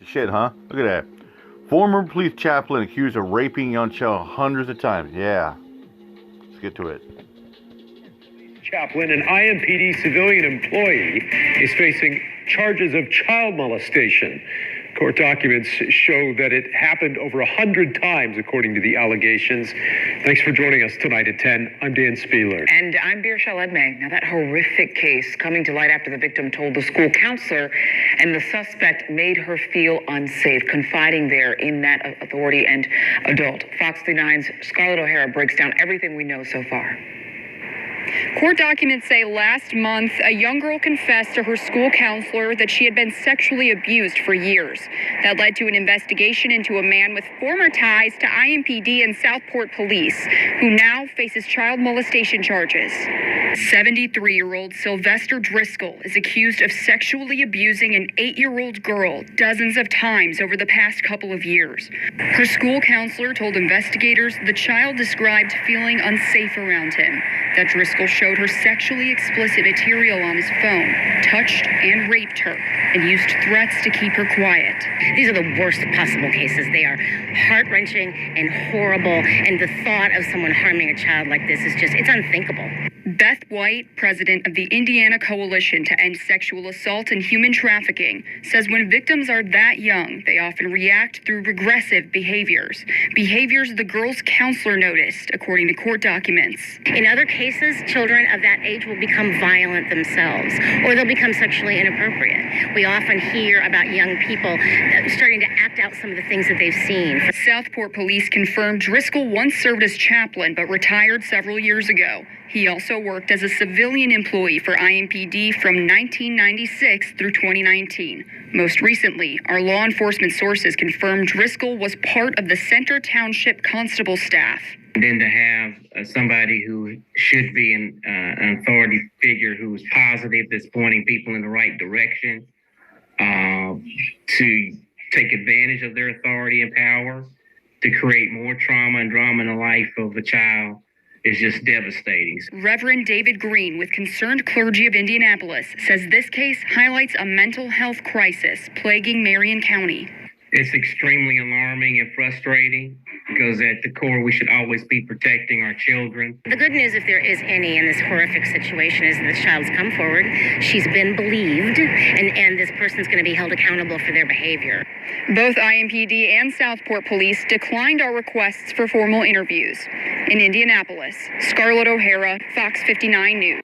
Shit, huh? Look at that. Former police chaplain accused of raping young child hundreds of times. Yeah. Let's get to it. Chaplain, an IMPD civilian employee, is facing charges of child molestation. Court documents show that it happened over 100 times, according to the allegations. Thanks for joining us tonight at 10. I'm Dan Spieler. And I'm Birshel Edmay. Now, that horrific case coming to light after the victim told the school counselor and the suspect made her feel unsafe, confiding there in that authority and adult. Fox 9's Scarlett O'Hara breaks down everything we know so far. Court documents say last month, a young girl confessed to her school counselor that she had been sexually abused for years. That led to an investigation into a man with former ties to IMPD and Southport police, who now faces child molestation charges. 73-year-old Sylvester Driscoll is accused of sexually abusing an 8-year-old girl dozens of times over the past couple of years. Her school counselor told investigators the child described feeling unsafe around him, that Driscoll showed her sexually explicit material on his phone, touched and raped her, and used threats to keep her quiet. These are the worst possible cases. They are heart-wrenching and horrible, and the thought of someone harming a child like this is just, it's unthinkable. Beth White, president of the Indiana Coalition to End Sexual Assault and Human Trafficking, says when victims are that young, they often react through regressive behaviors the girl's counselor noticed, according to court documents. In other cases, children of that age will become violent themselves, or they'll become sexually inappropriate. We often hear about young people starting to act out some of the things that they've seen. Southport police confirmed Driscoll once served as chaplain, but retired several years ago. He also worked as a civilian employee for IMPD from 1996 through 2019. Most recently, our law enforcement sources confirmed Driscoll was part of the Center Township Constable staff. Then to have somebody who should be an authority figure who's positive, that's pointing people in the right direction, to take advantage of their authority and power, to create more trauma and drama in the life of a child, is just devastating. Reverend David Green with Concerned Clergy of Indianapolis says this case highlights a mental health crisis plaguing Marion County. It's extremely alarming and frustrating because at the core, we should always be protecting our children. The good news, if there is any in this horrific situation, is that this child's come forward. She's been believed, and this person's going to be held accountable for their behavior. Both IMPD and Southport police declined our requests for formal interviews. In Indianapolis, Scarlett O'Hara, Fox 59 News.